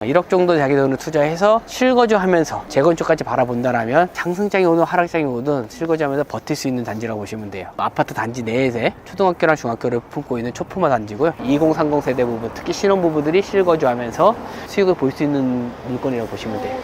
1억 정도 자기 돈을 투자해서 실거주하면서 재건축까지 바라본다라면 상승장이 오든 하락장이 오든 실거주하면서 버틸 수 있는 단지라고 보시면 돼요. 아파트 단지 내에 초등학교랑 중학교를 품고 있는 초품화 단지고요. 2030 세대 부분, 특히 신혼부부들이 실거주하면서 수익을 볼 수 있는 물건이라고 보시면 돼요.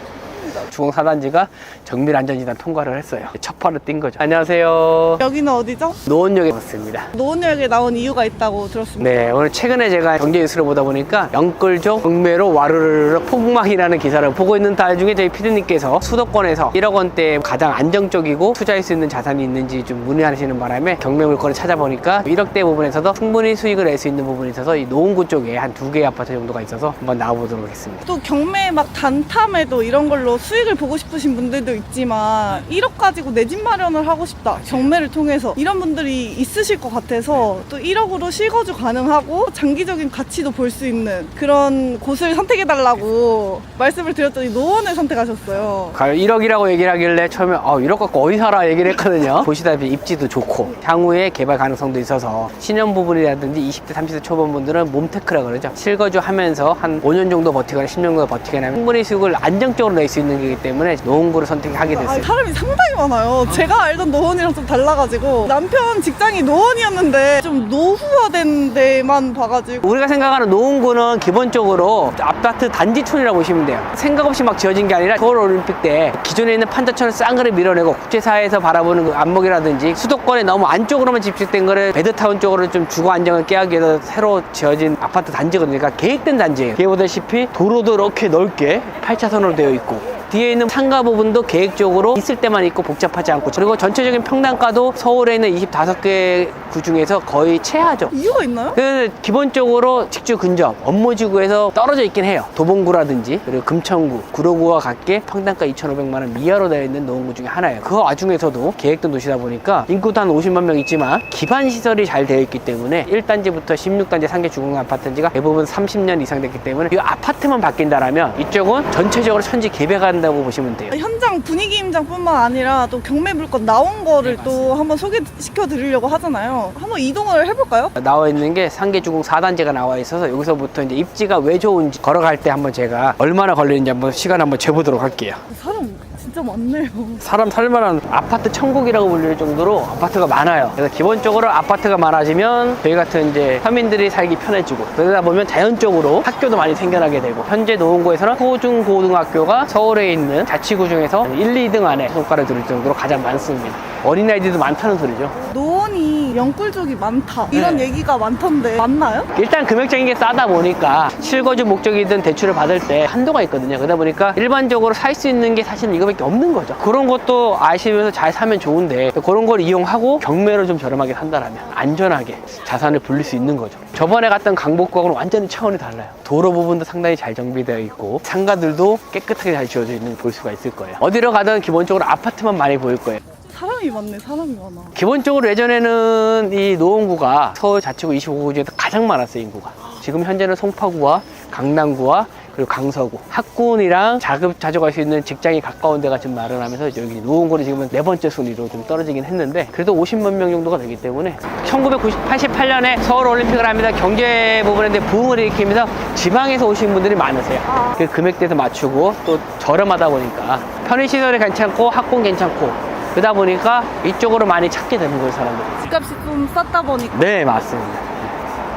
주공 4단지가 정밀안전진단 통과를 했어요. 첫 발을 뛴 거죠. 안녕하세요. 여기는 어디죠? 노원역에 왔습니다. 노원역에 나온 이유가 있다고 들었습니다. 네, 오늘 최근에 제가 경제 뉴스를 보다 보니까 영끌족 경매로 와르르 폭망이라는 기사를 보고 있는 도중에 저희 피디님께서 수도권에서 1억 원대 가장 안정적이고 투자할 수 있는 자산이 있는지 좀 문의하시는 바람에 경매 물건을 찾아보니까 1억대 부분에서도 충분히 수익을 낼 수 있는 부분이 있어서 이 노원구 쪽에 한 2개의 아파트 정도가 있어서 한번 나와보도록 하겠습니다. 또 경매 막 단탐에도 이런 걸로 수익을 보고 싶으신 분들도 있지만 1억 가지고 내 집 마련을 하고 싶다, 경매를 통해서, 이런 분들이 있으실 것 같아서 또 1억으로 실거주 가능하고 장기적인 가치도 볼 수 있는 그런 곳을 선택해달라고 말씀을 드렸더니 노원을 선택하셨어요. 1억이라고 얘기를 하길래 처음에 1억 갖고 어디 살아 얘기를 했거든요. 보시다시피 입지도 좋고 향후에 개발 가능성도 있어서 신혼부분이라든지 20대 30대 초반분들은 몸테크라 그러죠. 실거주 하면서 한 5년 정도 버티거나 10년 정도 버티거나 충분히 수익을 안정적으로 낼 수 있는 거기 때문에 노원구를 선택하게 됐어요. 사람이 상당히 많아요. 제가 알던 노원이랑 좀 달라가지고 남편 직장이 노원이었는데 좀 노후화된 데만 봐가지고. 우리가 생각하는 노원구는 기본적으로 아파트 단지촌이라고 보시면 돼요. 생각 없이 막 지어진 게 아니라 서울올림픽 때 기존에 있는 판자촌을 싼 거를 밀어내고 국제사회에서 바라보는 그 안목이라든지 수도권에 너무 안쪽으로만 집중된 거를 베드타운 쪽으로 좀 주거 안정을 깨하기 위해서 새로 지어진 아파트 단지거든요. 그러니까 계획된 단지예요. 이게 보다시피 도로도 이렇게 넓게 8차선으로 되어 있고 뒤에 있는 상가 부분도 계획적으로 있을 때만 있고 복잡하지 않고, 그리고 전체적인 평당가도 서울에 있는 25개 구 중에서 거의 최하죠. 이유가 있나요? 그래서 기본적으로 직주 근접 업무지구에서 떨어져 있긴 해요. 도봉구라든지 그리고 금천구, 구로구와 같게 평당가 2,500만 원 미하로 되어 있는 노원구 중에 하나예요. 그 와중에서도 계획된 도시다 보니까 인구도 한 50만 명 있지만 기반 시설이 잘 되어 있기 때문에 1단지부터 16단지 상계 주공 아파트가 대부분 30년 이상 됐기 때문에 이 아파트만 바뀐다라면 이쪽은 전체적으로 천지 개발한다고 보시면 돼요. 현장 분위기 임장뿐만 아니라 또 경매 물건 나온 거를 또 한번 소개시켜 드리려고 하잖아요. 한번 이동을 해볼까요? 나와 있는 게 상계주공 4단지가 나와 있어서 여기서부터 이제 입지가 왜 좋은지 걸어갈 때 한번 제가 얼마나 걸리는지 한번 시간 한번 재보도록 할게요. 사람 진짜 많네요. 사람 살만한 아파트 천국이라고 불릴 정도로 아파트가 많아요. 그래서 기본적으로 아파트가 많아지면 저희 같은 이제 서민들이 살기 편해지고, 그러다 보면 자연적으로 학교도 많이 생겨나게 되고, 현재 노원구에서는 초중고등학교가 서울에 있는 자치구 중에서 1, 2등 안에 손가락을 들을 정도로 가장 많습니다. 어린아이들도 많다는 소리죠. 노원이 영끌족이 많다 이런 얘기가 많던데 맞나요? 일단 금액적인 게 싸다 보니까 실거주 목적이든 대출을 받을 때 한도가 있거든요. 그러다 보니까 일반적으로 살 수 있는 게 사실은 이거밖에 없는 거죠. 그런 것도 아시면서 잘 사면 좋은데 그런 걸 이용하고 경매로 좀 저렴하게 산다라면 안전하게 자산을 불릴 수 있는 거죠. 저번에 갔던 강북구하고는 완전히 차원이 달라요. 도로 부분도 상당히 잘 정비되어 있고 상가들도 깨끗하게 잘 지어져 있는 볼 수가 있을 거예요. 어디로 가든 기본적으로 아파트만 많이 보일 거예요. 사람이 많네. 사람이 많아. 기본적으로 예전에는 이 노원구가 서울 자치구 25구 중에서 가장 많았어요, 인구가. 지금 현재는 송파구와 강남구와 그리고 강서구, 학군이랑 자주 갈 수 있는 직장이 가까운 데가 지금 마련하면서 여기 노원구는 지금은 4번째 순위로 좀 떨어지긴 했는데 그래도 50만 명 정도가 되기 때문에 1988년에 서울올림픽을 하면서 경제 부분에 대해 부흥을 일으키면서 지방에서 오신 분들이 많으세요. 그 금액대에서 맞추고 또 저렴하다 보니까 편의시설이 괜찮고 학군 괜찮고 그러다 보니까 이쪽으로 많이 찾게 되는 거예요, 사람들이. 집값이 좀 쌌다 보니까. 네, 맞습니다.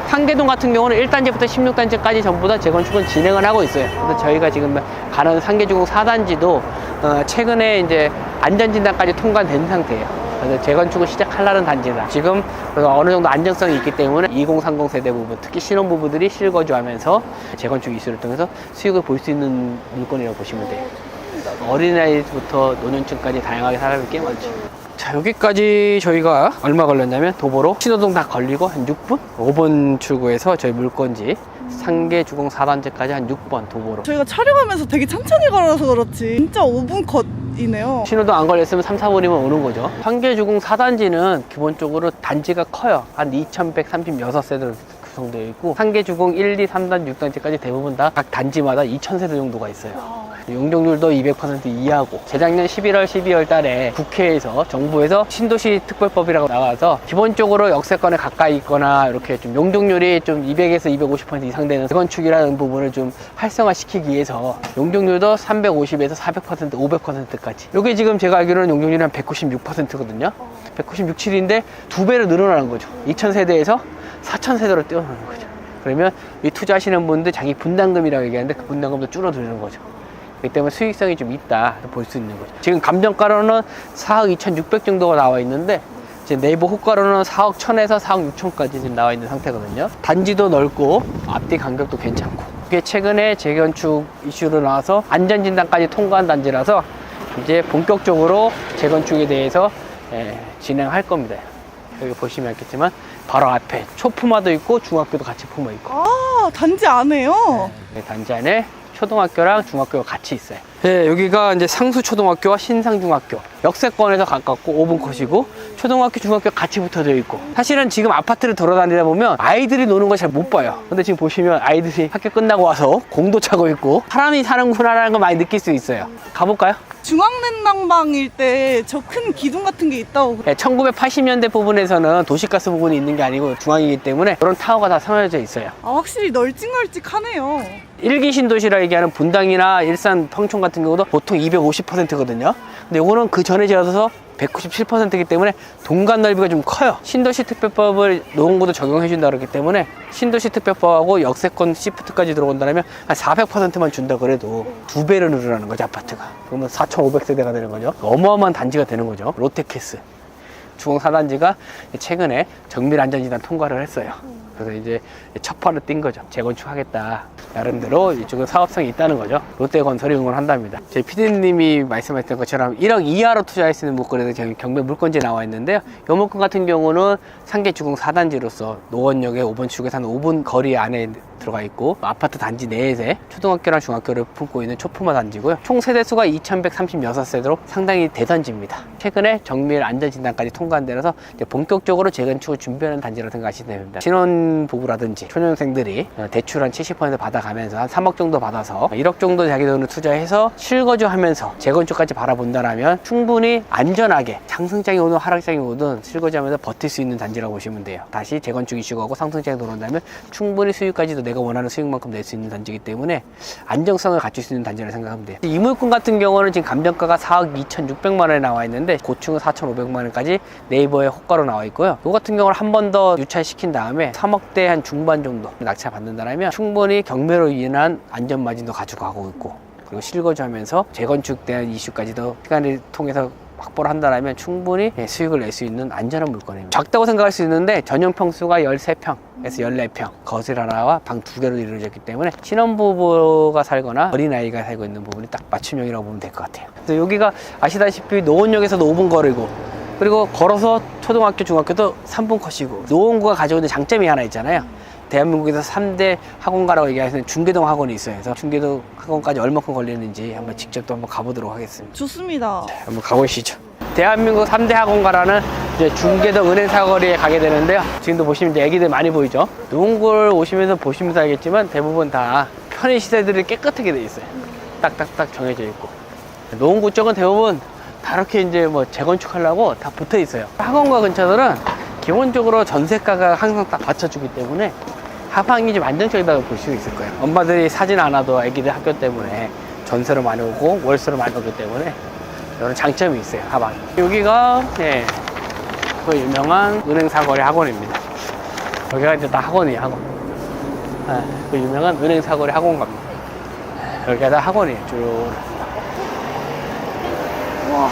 상계동 같은 경우는 1단지부터 16단지까지 전부 다 재건축은 진행을 하고 있어요. 그래서 저희가 지금 가는 상계주공 4단지도 최근에 이제 안전진단까지 통과된 상태예요. 그래서 재건축을 시작하려는 단지다. 지금 어느 정도 안정성이 있기 때문에 2030 세대 부분, 특히 신혼부부들이 실거주하면서 재건축 이슈를 통해서 수익을 볼 수 있는 물건이라고 보시면 돼요. 어린아이부터 노년층까지 다양하게 사람이 꽤 많죠. 자, 여기까지 저희가 얼마 걸렸냐면 도보로 신호등 다 걸리고 한 6분? 5번 출구에서 저희 물건지 상계주공 4단지까지 한 6번 도보로. 저희가 촬영하면서 되게 천천히 걸어서 그렇지 진짜 5분 컷이네요. 신호등 안 걸렸으면 3, 4분이면 오는 거죠. 상계주공 4단지는 기본적으로 단지가 커요. 한 2136세대 구성되어 있고 상계주공 1, 2, 3단지, 6단지까지 대부분 다 각 단지마다 2000세대 정도가 있어요. 용적률도 200% 이하고, 재작년 11월, 12월 달에 국회에서 정부에서 신도시 특별법이라고 나와서 기본적으로 역세권에 가까이 있거나 이렇게 좀 용적률이 좀 200에서 250% 이상 되는 재건축이라는 부분을 좀 활성화시키기 위해서 용적률도 350에서 400%, 500%까지. 이게 지금 제가 알기로는 용적률이 한 196%거든요. 196, 7인데 2배로 늘어나는 거죠. 2000세대에서 4000세대로 뛰어나는 거죠. 그러면 이 투자하시는 분들 자기 분담금이라고 얘기하는데 그 분담금도 줄어드는 거죠. 그렇기 때문에 수익성이 좀 있다 볼 수 있는 거죠. 지금 감정가로는 4억 2,600 정도가 나와 있는데 이제 내부 호가로는 4억 1,000에서 4억 6천까지 지금 나와 있는 상태거든요. 단지도 넓고 앞뒤 간격도 괜찮고, 이게 최근에 재건축 이슈로 나와서 안전진단까지 통과한 단지라서 이제 본격적으로 재건축에 대해서 진행할 겁니다. 여기 보시면 알겠지만 바로 앞에 초품화도 있고 중학교도 같이 품어 있고. 아, 단지 안에요? 네, 단지 안에 초등학교랑 중학교가 같이 있어요. 네, 여기가 이제 상수초등학교와 신상중학교. 역세권에서 가깝고 5분 컷이고, 초등학교, 중학교 같이 붙어져 있고. 사실은 지금 아파트를 돌아다니다 보면 아이들이 노는 걸 잘 못 봐요. 근데 지금 보시면 아이들이 학교 끝나고 와서 공도 차고 있고 사람이 사는구나라는 걸 많이 느낄 수 있어요. 가볼까요? 중앙냉난방일 때 저 큰 기둥 같은 게 있다고. 네, 1980년대 부분에서는 도시가스 부분이 있는 게 아니고 중앙이기 때문에 그런 타워가 다 세워져 있어요. 아, 확실히 널찍널찍하네요. 일기 신도시라 얘기하는 분당이나 일산, 평촌 같은 경우도 보통 250%거든요. 근데 요거는 그 전에 지어서 197%이기 때문에 동간 넓이가 좀 커요. 신도시 특별법을 노원구도 적용해준다 그렇기 때문에 신도시 특별법하고 역세권 시프트까지 들어온다면 한 400%만 준다 그래도 2배로 늘어나는 거죠, 아파트가. 그러면 4,500세대가 되는 거죠. 어마어마한 단지가 되는 거죠. 롯데캐스 주공 4단지가 최근에 정밀안전진단 통과를 했어요. 그래서 이제 첫 발을 띈 거죠. 재건축하겠다. 나름대로 이쪽은 사업성이 있다는 거죠. 롯데건설이 응원한답니다. 제 PD님이 말씀하셨던 것처럼 1억 이하로 투자할 수 있는 물건에서 저희 경매 물건지에 나와 있는데요. 이 물건 같은 경우는 상계주공 4단지로서 노원역의 5번 출구에서 한 5분 거리 안에 들어가 있고, 아파트 단지 내에 초등학교랑 중학교를 품고 있는 초품화 단지고요. 총 세대수가 2,136세대로 상당히 대단지입니다. 최근에 정밀 안전진단까지 통과한 데라서 이제 본격적으로 재건축을 준비하는 단지라고 생각하시면 됩니다. 신혼부부라든지 초년생들이 대출 한 70% 받아가면서 한 3억 정도 받아서 1억 정도 자기 돈을 투자해서 실거주하면서 재건축까지 바라본다라면 충분히 안전하게 상승장이 오든 하락장이 오든 실거주하면서 버틸 수 있는 단지라고 보시면 돼요. 다시 재건축 이슈가 오고 상승장이 들어온다면 충분히 수익까지도 내가 원하는 수익만큼 낼 수 있는 단지이기 때문에 안정성을 갖출 수 있는 단지라고 생각하면 돼요. 이 물건 같은 경우는 지금 감정가가 4억 2,600만 원에 나와 있는데 고층은 4,500만 원까지 네이버에 호가로 나와 있고요. 이 같은 경우는 한 번 더 유찰시킨 다음에 3억대 한 중반 정도 낙찰 받는다면 충분히 경매로 인한 안전 마진도 가지고 가고 있고, 그리고 실거주하면서 재건축 대한 이슈까지도 시간을 통해서 확보를 한다면 충분히 수익을 낼 수 있는 안전한 물건입니다. 작다고 생각할 수 있는데 전용 평수가 13평에서 14평, 거실 하나와 방 2개로 이루어졌기 때문에 신혼부부가 살거나 어린아이가 살고 있는 부분이 딱 맞춤형이라고 보면 될 것 같아요. 그래서 여기가 아시다시피 노원역에서도 5분 거리고, 그리고 걸어서 초등학교, 중학교도 3분 컷이고, 노원구가 가지고 있는 장점이 하나 있잖아요. 대한민국에서 3대 학원가라고 얘기하시는 중계동 학원이 있어요. 그래서 중계동 학원까지 얼마큼 걸리는지 한번 직접 또 한번 가보도록 하겠습니다. 좋습니다. 한번 가보시죠. 대한민국 3대 학원가라는 이제 중계동 은행사거리에 가게 되는데요. 지금도 보시면 이제 애기들 많이 보이죠. 노원구를 오시면서 보시면서 알겠지만 대부분 다 편의시설들이 깨끗하게 돼 있어요. 딱딱딱 정해져 있고. 노원구 쪽은 대부분 다 이렇게 이제 뭐 재건축하려고 다 붙어 있어요. 학원가 근처들은 기본적으로 전세가가 항상 딱 받쳐주기 때문에 하방이 좀 안정적이라고 볼 수 있을 거예요. 엄마들이 사진 않아도 애기들 학교 때문에 전세로 많이 오고 월세로 많이 오기 때문에 이런 장점이 있어요, 하방이. 여기가 그 유명한 은행사거리 학원입니다. 여기가 이제 다 학원이에요, 학원. 그 유명한 은행사거리 학원갑니다. 여기가 다 학원이에요, 쭉. 와.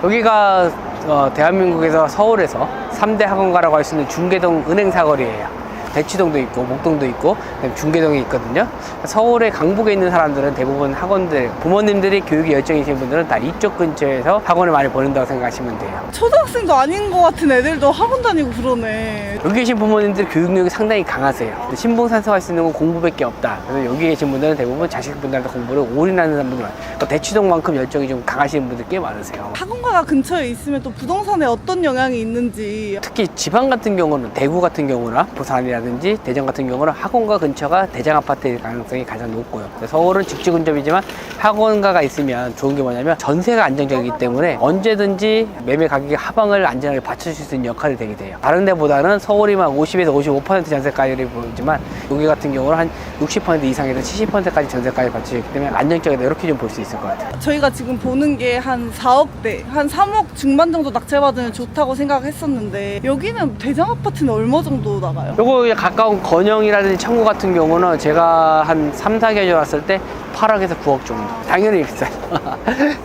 여기가 대한민국에서 서울에서 3대 학원가라고 할 수 있는 중계동 은행사거리예요. 대치동도 있고 목동도 있고 중계동이 있거든요. 서울의 강북에 있는 사람들은 대부분 학원들, 부모님들이 교육에 열정이신 분들은 다 이쪽 근처에서 학원을 많이 보낸다고 생각하시면 돼요. 초등학생도 아닌 것 같은 애들도 학원 다니고 그러네. 여기 계신 부모님들 교육력이 상당히 강하세요. 신봉산성할 수 있는 건 공부밖에 없다. 그래서 여기 계신 분들은 대부분 자식분들한테 공부를 올인하는 분들 많아요. 그러니까 대치동만큼 열정이 좀 강하신 분들 꽤 많으세요. 학원가가 근처에 있으면 또 부동산에 어떤 영향이 있는지. 특히 지방 같은 경우는 대구 같은 경우나 부산이라든지 대전이라든지 대전 같은 경우는 학원가 근처가 대장 아파트일 가능성이 가장 높고요. 서울은 직지 근접이지만 학원가가 있으면 좋은 게 뭐냐면 전세가 안정적이기 때문에 언제든지 매매 가격의 하방을 안전하게 받쳐줄 수 있는 역할이 되게 돼요. 다른 데보다는 서울이만 50에서 55% 전세가율이 보이지만 여기 같은 경우는 한 60% 이상에서 70%까지 전세가율이 받쳐주기 때문에 안정적이다, 이렇게 좀 볼 수 있을 것 같아요. 저희가 지금 보는 게 한 4억대, 한 3억 중반 정도 낙찰받으면 좋다고 생각했었는데 여기는 대장 아파트는 얼마 정도 나가요? 요거 가까운 건영이라든지 청구 같은 경우는 제가 한 3, 4개월 왔을 때 8억에서 9억 정도. 당연히 비싸요.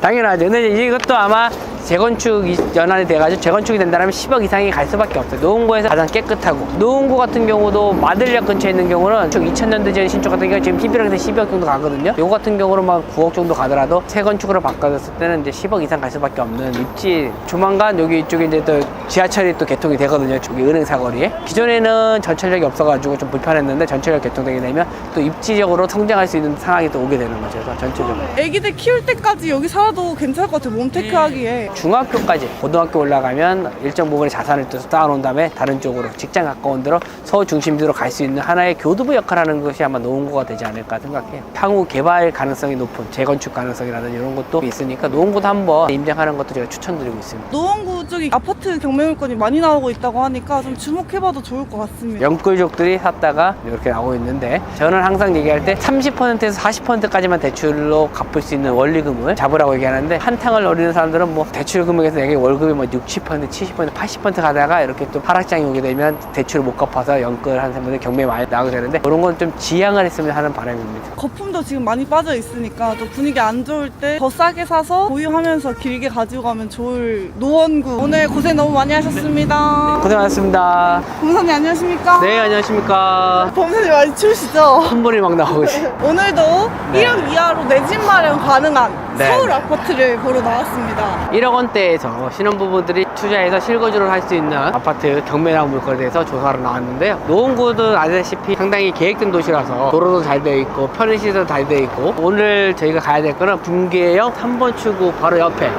당연하죠. 근데 이것도 아마 재건축 연한이 돼가지고 재건축이 된다면 10억 이상이 갈 수밖에 없어요. 노원구에서 가장 깨끗하고, 노원구 같은 경우도 마들역 근처에 있는 경우는 2000년대 전 신축 같은 경우 지금 11억에서 12억 정도 가거든요. 요거 같은 경우는 막 9억 정도 가더라도 재건축으로 바꿔줬을 때는 이제 10억 이상 갈 수밖에 없는 입지. 조만간 여기 이쪽에 이제 또 지하철이 또 개통이 되거든요. 저기 은행 사거리에. 기존에는 전철역이 없어가지고 좀 불편했는데 전철역 개통되게 되면 또 입지적으로 성장할 수 있는 상황이 또 오게 되는 거죠. 그래서 전체적으로. 애기들 키울 때까지 여기 살아도 괜찮을 것 같아요. 몸테크 하기에. 중학교까지, 고등학교 올라가면 일정 부분의 자산을 또 쌓아놓은 다음에 다른 쪽으로 직장 가까운 데로 서울 중심지로 갈 수 있는 하나의 교두부 역할을 하는 것이 아마 노원구가 되지 않을까 생각해요. 향후 개발 가능성이 높은 재건축 가능성이라든지 이런 것도 있으니까 노원구도 한번 임장하는 것도 제가 추천드리고 있습니다. 노원구 쪽이 아파트 경매물건이 많이 나오고 있다고 하니까 좀 주목해봐도 좋을 것 같습니다. 영끌족들이 샀다가 이렇게 나오고 있는데, 저는 항상 얘기할 때 30%에서 40%까지만 대출로 갚을 수 있는 원리금을 잡으라고 얘기하는데, 한탕을 노리는 사람들은 뭐 대출 금액에서 내게 월급이 뭐 60%, 70%, 80% 가다가 이렇게 또 하락장이 오게 되면 대출을 못 갚아서 영끌하는 사람들이 경매에 많이 나오게 되는데, 그런 건 좀 지양을 했으면 하는 바람입니다. 거품도 지금 많이 빠져 있으니까 또 분위기 안 좋을 때 더 싸게 사서 보유하면서 길게 가지고 가면 좋을 노원구. 오늘 고생 너무 많이 하셨습니다. 고생하셨습니다. 검사님 안녕하십니까? 네, 안녕하십니까. 검사님 많이 추우시죠? 콧물이 막 나오고 있어요. 오늘도 네. 1억 이하로 내 집 마련 가능한 네. 서울 아파트를 보러 나왔습니다. 1억 원대에서 신혼부부들이 투자해서 실거주를 할 수 있는 아파트 경매 나온 물건에 대해서 조사를 나왔는데요. 노원구도 아시다시피 상당히 계획된 도시라서 도로도 잘 되어 있고 편의시설도 잘 되어 있고, 오늘 저희가 가야 될 거는 분계역 3번 출구 바로 옆에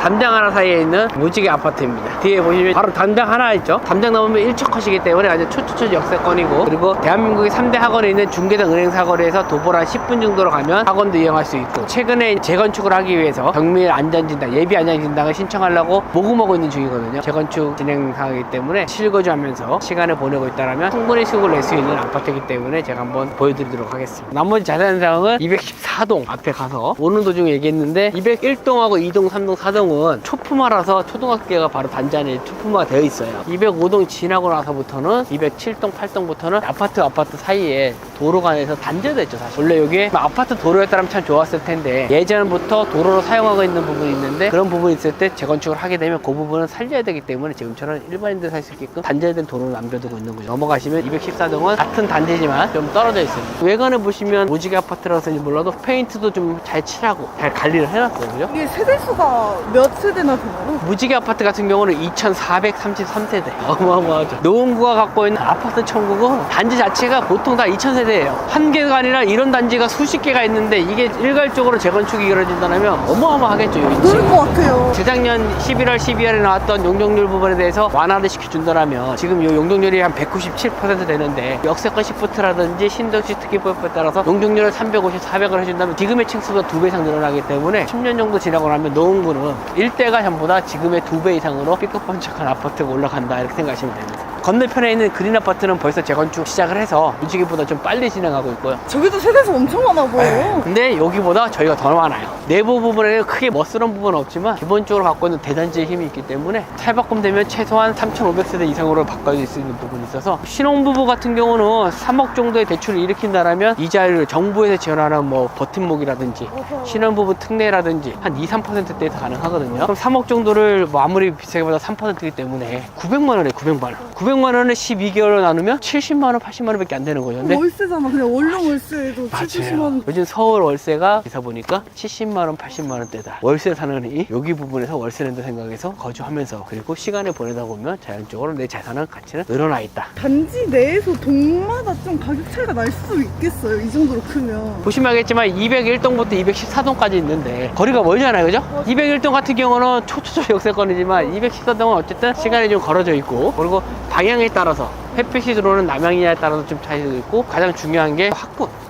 담장 하나 사이에 있는 무지개 아파트입니다. 뒤에 보시면 바로 담장 하나 있죠. 담장 넘으면 1초 컷이기 때문에 완전 초초초 역세권이고, 그리고 대한민국의 3대 학원에 있는 중계동 은행 사거리에서 도보로 한 10분 정도로 가면 학원도 이용할 수 있고, 최근에 재건축을 하기 위해서 경밀 안전진단, 예비 안전진단을 신청하려고 모금하고 있는 중이거든요. 재건축 진행 상황이기 때문에 실거주하면서 시간을 보내고 있다면 충분히 수익을 낼 수 있는 아파트이기 때문에 제가 한번 보여드리도록 하겠습니다. 나머지 자세한 사항은 214동 앞에 가서 오는 도중에 얘기했는데, 201동하고 2동, 3동, 4동은 초품화라서 초등학교가 바로 단지 안에 초품화가 되어 있어요. 205동 지나고 나서부터는 207동, 8동부터는 아파트 사이에 도로가 내서 단절됐죠. 사실 원래 여기에 아파트 도로였다면 참 좋았을 텐데, 예전부터 도로로 사용하고 있는 부분이 있는데, 그런 부분이 있을 때 재건축을 하게 되면 그 부분은 살려야 되기 때문에 지금처럼 일반인들 살 수 있게끔 단절된 도로를 남겨두고 있는 거죠. 넘어가시면 214동은 같은 단지지만 좀 떨어져 있어요. 외관을 보시면 무지개 아파트라서인지 몰라도 페인트도 좀 잘 칠하고 잘 관리를 해놨어요. 그죠? 이게 세대수가 몇 세대나 되나요? 무지개 아파트 같은 경우는 2433세대. 어마어마하죠. 노원구가 갖고 있는 아파트 천국은 단지 자체가 보통 다 2000세대예요. 한 개가 아니라 이런 단지가 수십 개가 있는데, 이게 일괄적으로 재건축이 이루어진다면 어마어마하겠죠. 그럴 것 같아요. 재작년 11월, 12월에 나왔던 용적률 부분에 대해서 완화를 시켜준다면 지금 이 용적률이 한 197% 되는데, 역세권 시프트라든지 신도시 특기법에 따라서 용적률을 350, 400을 해준다면 지금의 층수가 2배 이상 늘어나기 때문에 10년 정도 지나고 나면 노원구는 일대가 전부 다 지금의 2배 이상으로 삐끗번쩍한 아파트가 올라간다, 이렇게 생각하시면 됩니다. 건너편에 있는 그린 아파트는 벌써 재건축 시작을 해서 무지개보다 좀 빨리 진행하고 있고요. 저기도 세대수 엄청 많아 보여요. 근데 여기보다 저희가 더 많아요. 내부 부분에는 크게 멋스러운 부분은 없지만 기본적으로 갖고 있는 대단지의 힘이 있기 때문에 탈바꿈 되면 최소한 3,500세대 이상으로 바꿔줄 수 있는 부분이 있어서, 신혼부부 같은 경우는 3억 정도의 대출을 일으킨다라면 이자율을 정부에서 지원하는 뭐 버팀목이라든지 신혼부부 특례라든지 한 2, 3%대에서 가능하거든요. 그럼 3억 정도를 뭐 아무리 비싸게 받아 3%이기 때문에 900만 원에 900만 원. 900만 원을 12개월로 나누면 70만 원, 80만 원밖에 안 되는 거죠. 근데 월세잖아. 그냥 원룸 월세도 70만 원. 요즘 서울 월세가 기사 보니까 70만 원, 80만 원대다. 월세 사느니 여기 부분에서 월세 낸다 생각해서 거주하면서, 그리고 시간을 보내다 보면 자연적으로 내 자산의 가치는 늘어나 있다. 단지 내에서 동마다 좀 가격 차이가 날 수도 있겠어요. 이 정도로 크면. 보시면 알겠지만 201동부터 214동까지 있는데 거리가 멀잖아요, 그죠? 201동 같은 경우는 초초초 역세권이지만 214동은 어쨌든 시간이 좀 걸어져 있고, 그리고 방향에 따라서 햇빛이 들어오는 남향이냐에 따라서 좀 차이도 있고, 가장 중요한 게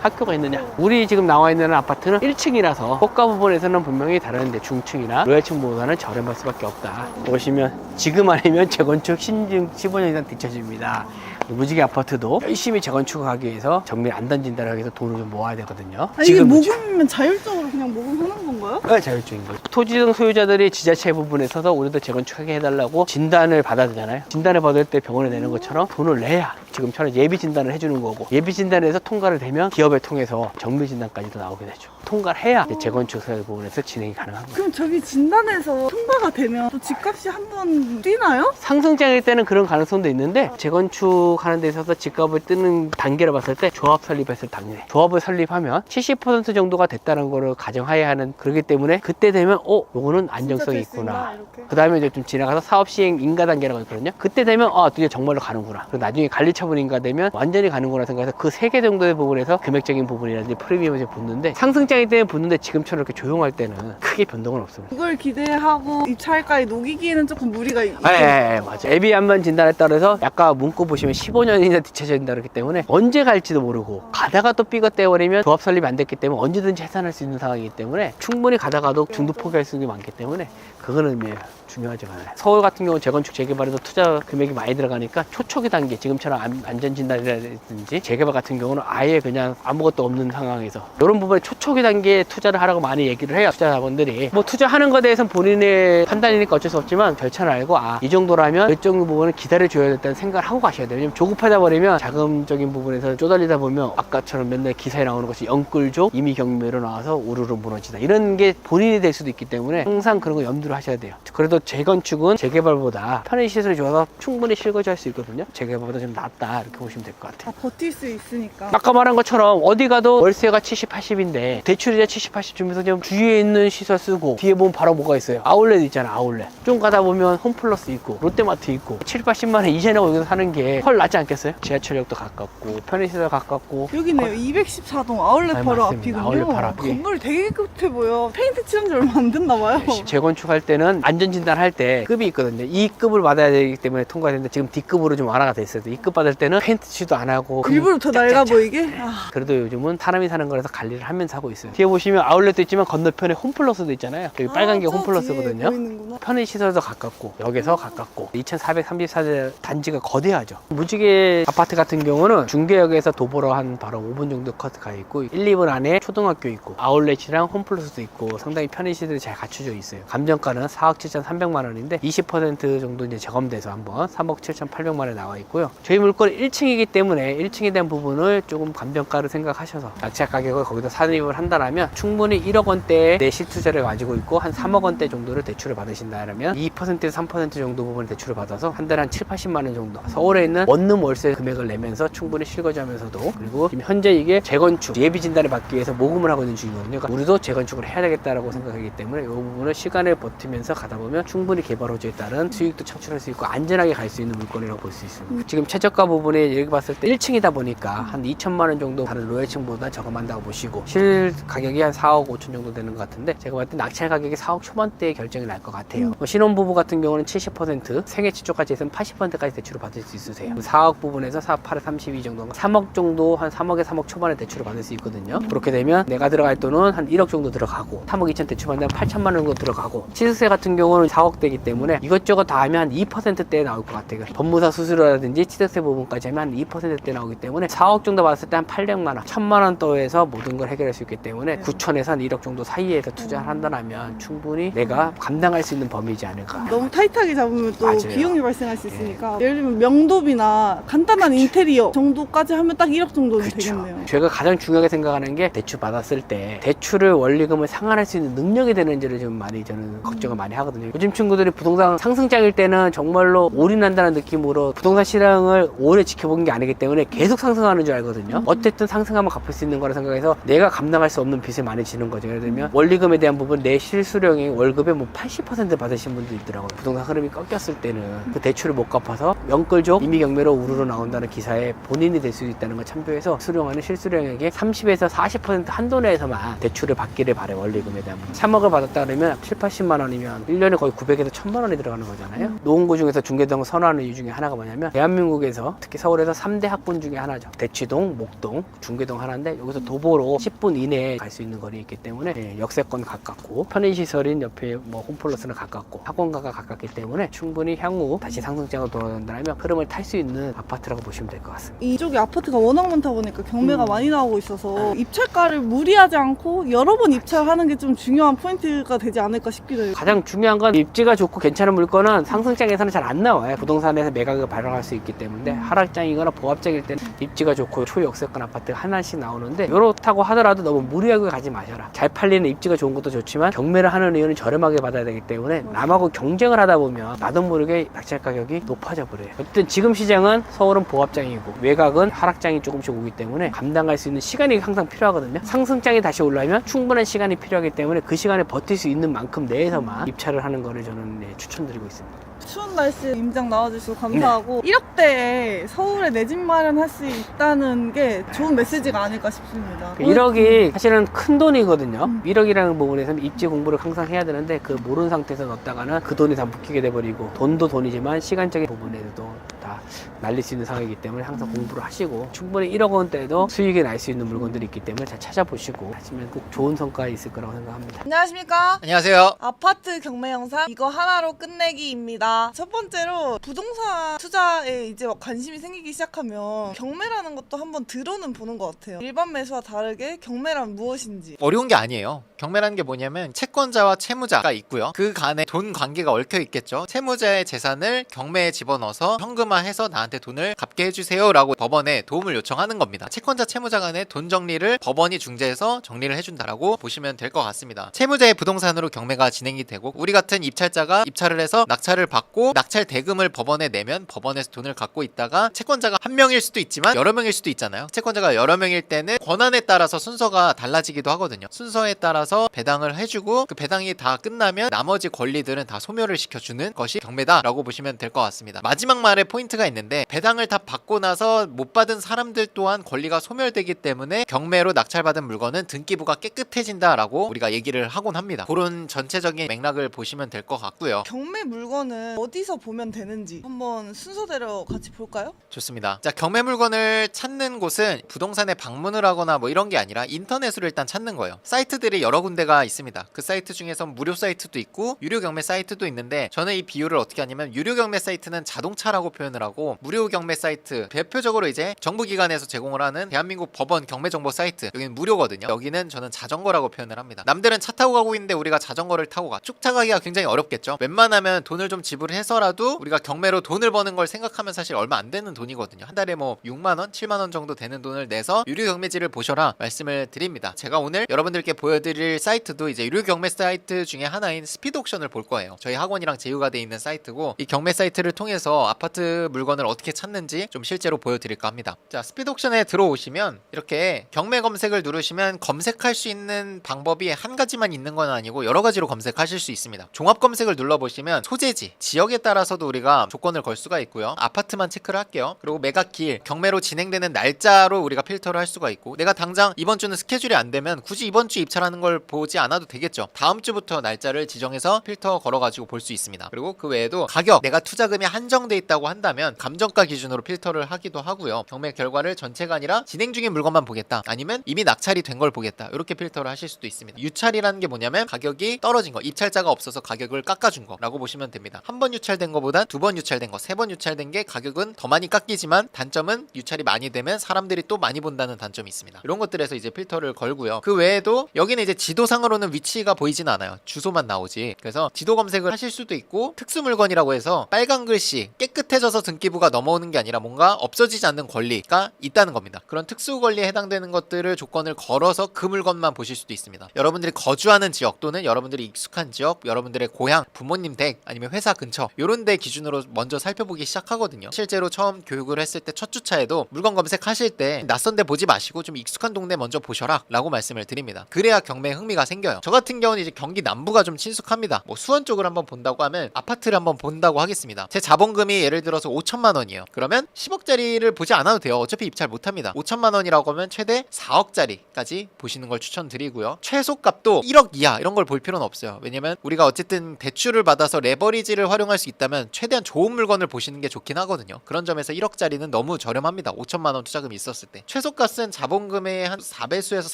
학교가 있느냐. 우리 지금 나와 있는 아파트는 1층이라서 고가 부분에서는 분명히 다른데 중층이나 로얄층보다는 저렴할 수밖에 없다. 보시면 지금 아니면 재건축 신증 15년 이상 뒤처집니다. 무지개 아파트도 열심히 재건축하기 위해서 정밀 안 던진다라고 해서 돈을 좀 모아야 되거든요. 아니, 이게 모금이면 자율적으로 그냥 모금하는 건가요? 네, 자율적인 거죠. 토지등 소유자들이 지자체 부분에 있어서 우리도 재건축하게 해달라고 진단을 받아야 되잖아요. 진단을 받을 때 병원에 내는 것처럼 돈을 내야 지금처럼 예비 진단을 해주는 거고, 예비 진단에서 통과를 되면 기업을 통해서 정밀 진단까지도 나오게 되죠. 통과를 해야 이제 재건축 사유 부분에서 진행이 가능한 거예요. 그럼 저기 진단에서 통과가 되면 또 집값이 한번 뛰나요? 상승장일 때는 그런 가능성도 있는데, 재건축하는 데 있어서 집값을 뜨는 단계를 봤을 때 조합 설립했을 당일, 조합을 설립하면 70% 정도가 됐다는 거를 가정하에 하는, 그렇기 때문에 그때 되면 요거는 안정성이 있구나. 그 다음에 이제 좀 지나가서 사업 시행 인가 단계라고 있거든요. 그때 되면 드디어 정말로 가는구나. 그리고 나중에 관리 처분 인가 되면 완전히 가는구나 생각해서 그 3개 정도의 부분에서 금액적인 부분이라든지 프리미엄이 붙는데, 상승장일 때는 붙는데 지금처럼 이렇게 조용할 때는 크게 변동은 없습니다. 그걸 기대하고 입찰가에 녹이기에는 조금 무리가 있죠. 네, 맞아요. 앱이 한번 진단에 따라서 약간 문구 보시면 15년이나 뒤쳐진다 그렇기 때문에 언제 갈지도 모르고, 가다가 또 삐거 떼버리면 조합 설립이 안 됐기 때문에 언제든지 해산할 수 있는 상황이기 때문에 충분히 가다가도 중도 포기할 수 있는 게 많기 때문에 그거는 의미예요. 중요하지가 않아요. 서울 같은 경우 재건축 재개발에도 투자 금액이 많이 들어가니까 초초기 단계, 지금처럼 안전진단이라든지 재개발 같은 경우는 아예 그냥 아무것도 없는 상황에서 이런 부분에 초초기 단계에 투자를 하라고 많이 얘기를 해요. 투자자분들이 뭐 투자하는 것에 대해서는 본인의 판단이니까 어쩔 수 없지만 절차를 알고 이 정도라면 일정 부분은 기다려줘야 된다는 생각을 하고 가셔야 돼요. 왜냐면 조급하다 버리면 자금적인 부분에서 쪼달리다 보면 아까처럼 맨날 기사에 나오는 것이 영끌족 이미 경매로 나와서 우르르 무너지다, 이런 게 본인이 될 수도 있기 때문에 항상 그런 거 염두를 하셔야 돼요. 그래도 재건축은 재개발보다 편의시설이 좋아서 충분히 실거주할 수 있거든요. 재개발보다 좀 낫다, 이렇게 보시면 될 것 같아요. 버틸 수 있으니까. 아까 말한 것처럼 어디 가도 월세가 70, 80인데 대출이자 70, 80 주면서 좀 주위에 있는 시설 쓰고, 뒤에 보면 바로 뭐가 있어요? 아울렛 있잖아, 아울렛. 좀 가다 보면 홈플러스 있고 롯데마트 있고, 7, 80만 원 이전에 여기서 사는 게 헐 낫지 않겠어요? 지하철역도 가깝고 편의시설 가깝고. 여기네요. 214동 아울렛 바로 맞습니다. 앞이군요. 아울렛 바로 앞이. 건물 되게 깨끗해 보여. 페인트 칠한 지 얼마 안 됐나 봐요. 재건축할 때는 안전진단 할 때 급이 있거든요. 이 급을 받아야 되기 때문에 통과되는데, 지금 D급으로 좀 완화가 돼 있어요. 이 급 받을 때는 페인트 칠도 안 하고 일부러 더 낡아 보이게? 그래도 요즘은 사람이 사는 거라서 관리를 하면서 하고 있어요. 뒤에 보시면 아울렛도 있지만 건너편에 홈플러스도 있잖아요. 여기 빨간 게 저 홈플러스거든요. 뒤에 보이는구나. 편의시설도 가깝고 여기서 가깝고 2434세 단지가 거대하죠. 무지개 아파트 같은 경우는 중계역에서 도보로 한 바로 5분 정도 커트 가 있고, 1, 2분 안에 초등학교 있고 아울렛이랑 홈플러스도 있고 상당히 편의시설이 잘 갖춰져 있어요. 감정가는 4억 7,300만 원인데 20% 정도 이제 저감돼서 한번 3억 7,800만 원에 나와 있고요. 저희 물건 1층이기 때문에 1층에 대한 부분을 조금 감정가를 생각하셔서 낙찰 가격을 거기다 산입을 한다면 충분히 1억 원대의 내 실투자를 가지고 있고 한 3억 원대 정도를 대출을 받으신다면 2%에서 3% 정도 부분을 대출을 받아서 한 달에 한 7, 80만 원 정도 서울에 있는 원룸 월세 금액을 내면서 충분히 실거주하면서도, 그리고 지금 현재 이게 재건축 예비 진단을 받기 위해서 모금을 하고 있는 중이거든요. 그러니까 우리도 재건축을 해야 되겠다라고 생각하기 때문에 이 부분을 시간을 버티면서 가다 보면 충분히 개발 호주에 따른 수익도 창출할 수 있고 안전하게 갈 수 있는 물건이라고 볼 수 있습니다. 지금 최저가 부분에 여기 봤을 때 1층이다 보니까 한 2천만 원 정도 다른 로얄층보다 저감한다고 보시고, 실 가격이 한 4억 5천 정도 되는 것 같은데 제가 봤을 때 낙찰 가격이 4억 초반대에 결정이 날 것 같아요. 신혼부부 같은 경우는 70%, 생애 지초까지 해서는 80%까지 대출을 받을 수 있으세요. 4억 부분에서 4, 8에 32 정도가 3억 정도, 한 3억에 3억 초반에 대출을 받을 수 있거든요. 그렇게 되면 내가 들어갈 돈은 한 1억 정도 들어가고 3억 2천 대출 받으면 8천만 원 정도 들어가고, 시세세 같은 경우는 4억대이기 때문에 이것저것 다 하면 한 2%대에 나올 것 같아요. 법무사 수수료라든지 치대세 부분까지 하면 한 2%대 나오기 때문에 4억 정도 받았을 때 한 800만 원, 1000만 원 더해서 모든 걸 해결할 수 있기 때문에 9천에서 한 1억 정도 사이에서 투자를 한다면 충분히 내가 감당할 수 있는 범위이지 않을까. 너무 타이트하게 잡으면 또 맞아요. 비용이 발생할 수 있으니까 예를 들면 명도비나 간단한 인테리어 정도까지 하면 딱 1억 정도는 되겠네요. 제가 가장 중요하게 생각하는 게 대출 받았을 때 대출을 원리금을 상환할 수 있는 능력이 되는지를 좀 많이 저는 걱정을 많이 하거든요. 요즘 친구들이 부동산 상승장일 때는 정말로 올인한다는 느낌으로 부동산 시장을 오래 지켜본 게 아니기 때문에 계속 상승하는 줄 알거든요. 어쨌든 상승하면 갚을 수 있는 거라 생각해서 내가 감당할 수 없는 빚을 많이 지는 거죠. 예를 들면 원리금에 대한 부분 내 실수령이 월급의 뭐 80% 받으신 분도 있더라고요. 부동산 흐름이 꺾였을 때는 그 대출을 못 갚아서 영끌족 이미 경매로 우르르 나온다는 기사에 본인이 될 수 있다는 걸 참조해서 수령하는 실수령에게 30에서 40% 한도 내에서만 대출을 받기를 바래. 원리금 권리금에 대한 부분. 3억을 받았다 그러면 7, 80만 원이면 1년에 거의 900에서 1000만 원이 들어가는 거잖아요. 노원구 중에서 중계동을 선호하는 이유 중에 하나가 뭐냐면 대한민국에서 특히 서울에서 3대 학군 중에 하나죠. 대치동, 목동, 중계동 하나인데 여기서 도보로 10분 이내에 갈 수 있는 거리이기 때문에 역세권 가깝고 편의시설인 옆에 뭐 홈플러스는 가깝고 학원가가 가깝기 때문에 충분히 향후 다시 상승장으로 돌아간다면 흐름을 탈 수 있는 아파트라고 보시면 될 것 같습니다. 이쪽에 아파트가 워낙 많다 보니까 경매가 많이 나오고 있어서 입찰가를 무리하지 않고 여러 번 입찰하는 게 좀 중요한 포인트가 되지 않을까 싶기도 해요. 가장 중요한 건 입지가 좋고 괜찮은 물건은 상승장에서는 잘 안 나와요. 부동산에서 매각을 발생할 수 있기 때문에 하락장이거나 보합장일 때는 입지가 좋고 초역세권 아파트가 하나씩 나오는데 이렇다고 하더라도 너무 무리하게 가지 마셔라. 잘 팔리는 입지가 좋은 것도 좋지만 경매를 하는 이유는 저렴하게 받아야 되기 때문에 남하고 경쟁을 하다 보면 나도 모르게 낙찰 가격이 높아져 버려요. 어쨌든 지금 시장은 서울은 보합장이고 외곽은 하락장이 조금씩 오기 때문에 감당할 수 있는 시간이 항상 필요하거든요. 상승장이 다시 올라오면 충분한 시간이 필요하기 때문에 그 시간에 버틸 수 있는 만큼 내에서만 입찰을 하는 거를 저는 추천드리고 있습니다. 추운 날씨에 임장 나와주셔서 감사하고 1억대에 서울에 내 집 마련할 수 있다는 게 좋은 메시지가 아닐까 싶습니다. 1억이 사실은 큰 돈이거든요. 1억이라는 부분에서는 입지 공부를 항상 해야 되는데 그 모르는 상태에서 넣었다가는 그 돈이 다 묶이게 돼버리고 돈도 돈이지만 시간적인 부분에서도 다 날릴 수 있는 상황이기 때문에 항상 공부를 하시고 충분히 1억 원대도 수익이 날 수 있는 물건들이 있기 때문에 잘 찾아보시고 하시면 꼭 좋은 성과가 있을 거라고 생각합니다. 안녕하십니까? 안녕하세요. 아파트 경매 영상 이거 하나로 끝내기입니다. 첫 번째로 부동산 투자에 이제 관심이 생기기 시작하면 경매라는 것도 한번 들어는 보는 것 같아요. 일반 매수와 다르게 경매란 무엇인지. 어려운 게 아니에요. 경매라는 게 뭐냐면 채권자와 채무자가 있고요. 그 간에 돈 관계가 얽혀 있겠죠. 채무자의 재산을 경매에 집어넣어서 현금화해서 나한테 돈을 갚게 해주세요 라고 법원에 도움을 요청하는 겁니다. 채권자 채무자 간의 돈 정리를 법원이 중재해서 정리를 해준다라고 보시면 될 것 같습니다. 채무자의 부동산으로 경매가 진행이 되고 우리 같은 입찰자가 입찰을 해서 낙찰을 받고 낙찰 대금을 법원에 내면 법원에서 돈을 갖고 있다가 채권자가 한 명일 수도 있지만 여러 명일 수도 있잖아요. 채권자가 여러 명일 때는 권한에 따라서 순서가 달라지기도 하거든요. 순서에 따라서 배당을 해주고 그 배당이 다 끝나면 나머지 권리들은 다 소멸을 시켜주는 것이 경매다라고 보시면 될 것 같습니다. 마지막 말에 포인트가 있는데 배당을 다 받고 나서 못 받은 사람들 또한 권리가 소멸되기 때문에 경매로 낙찰받은 물건은 등기부가 깨끗해진다라고 우리가 얘기를 하곤 합니다. 그런 전체적인 맥락을 보시면 될 것 같고요. 경매 물건은 어디서 보면 되는지 한번 순서대로 같이 볼까요? 좋습니다. 자, 경매 물건을 찾는 곳은 부동산에 방문을 하거나 뭐 이런 게 아니라 인터넷으로 일단 찾는 거예요. 사이트들이 여러 군데가 있습니다. 그 사이트 중에서 무료 사이트도 있고 유료 경매 사이트도 있는데 저는 이 비율을 어떻게 하냐면 유료 경매 사이트는 자동차라고 표현을 하고 무료 경매 사이트 대표적으로 이제 정부기관에서 제공을 하는 대한민국 법원 경매 정보 사이트 여기는 무료거든요. 여기는 저는 자전거라고 표현을 합니다. 남들은 차 타고 가고 있는데 우리가 자전거를 타고 가. 쭉 타가기가 굉장히 어렵겠죠. 웬만하면 돈을 좀 지불해서라도 우리가 경매로 돈을 버는 걸 생각하면 사실 얼마 안 되는 돈이거든요. 한 달에 뭐 6만원, 7만원 정도 되는 돈을 내서 유료 경매지를 보셔라 말씀을 드립니다. 제가 오늘 여러분들께 보여드릴 사이트도 이제 유료 경매 사이트 중에 하나인 스피드 옥션을 볼 거예요. 저희 학원이랑 제휴가 돼 있는 사이트고 이 경매 사이트를 통해서 아파트 물건을 어떻게 찾는지 좀 실제로 보여드릴까 합니다. 자, 스피드 옥션에 들어오시면 이렇게 경매 검색을 누르시면 검색할 수 있는 방법이 한 가지만 있는 건 아니고 여러 가지로 검색하실 수 있습니다. 종합 검색을 눌러보시면 소재지, 지역에 따라서도 우리가 조건을 걸 수가 있고요. 아파트만 체크를 할게요. 그리고 매각길, 경매로 진행되는 날짜로 우리가 필터를 할 수가 있고 내가 당장 이번 주는 스케줄이 안 되면 굳이 이번 주 입찰하는 걸 보지 않아도 되겠죠. 다음 주부터 날짜를 지정해서 필터 걸어가지고 볼 수 있습니다. 그리고 그 외에도 가격, 내가 투자금이 한정돼 있다고 한다면 감정가 기준으로 필터를 하기도 하고요. 경매 결과를 전체가 아니라 진행 중인 물건만 보겠다. 아니면 이미 낙찰이 된 걸 보겠다. 이렇게 필터를 하실 수도 있습니다. 유찰이라는 게 뭐냐면 가격이 떨어진 거, 입찰자가 없어서 가격을 깎아준 거라고 보시면 됩니다. 한 번 유찰된 거보다 두 번 유찰된 거, 세 번 유찰된 게 가격은 더 많이 깎이지만 단점은 유찰이 많이 되면 사람들이 또 많이 본다는 단점이 있습니다. 이런 것들에서 이제 필터를 걸고요. 그 외에도 여기는 이제 지도상으로는 위치가 보이진 않아요. 주소만 나오지. 그래서 지도 검색을 하실 수도 있고 특수 물건이라고 해서 빨간 글씨 깨끗해져서 등기부가 넘어오는 게 아니라 뭔가 없어지지 않는 권리가 있다는 겁니다. 그런 특수 권리에 해당되는 것들을 조건을 걸어서 그 물건만 보실 수도 있습니다. 여러분들이 거주하는 지역 또는 여러분들이 익숙한 지역, 여러분들의 고향, 부모님 댁 아니면 회사 근처 이런 데 기준으로 먼저 살펴보기 시작하거든요. 실제로 처음 교육을 했을 때 첫 주차에도 물건 검색하실 때 낯선 데 보지 마시고 좀 익숙한 동네 먼저 보셔라 라고 말씀을 드립니다. 그래야 경매에 흥미가 생겨요. 저 같은 경우는 이제 경기 남부가 좀 친숙합니다. 뭐 수원 쪽을 한번 본다고 하면 아파트를 한번 본다고 하겠습니다. 제 자본금이 예를 들어서 3천에서 5천만 원이에요. 그러면 10억짜리를 보지 않아도 돼요. 어차피 입찰 못합니다. 5천만 원이라고 하면 최대 4억짜리까지 보시는 걸 추천드리고요. 최소값도 1억 이하 이런 걸 볼 필요는 없어요. 왜냐면 우리가 어쨌든 대출을 받아서 레버리지를 활용할 수 있다면 최대한 좋은 물건을 보시는 게 좋긴 하거든요. 그런 점에서 1억짜리는 너무 저렴합니다. 5천만 원 투자금이 있었을 때. 최소값은 자본금의 한 4배수에서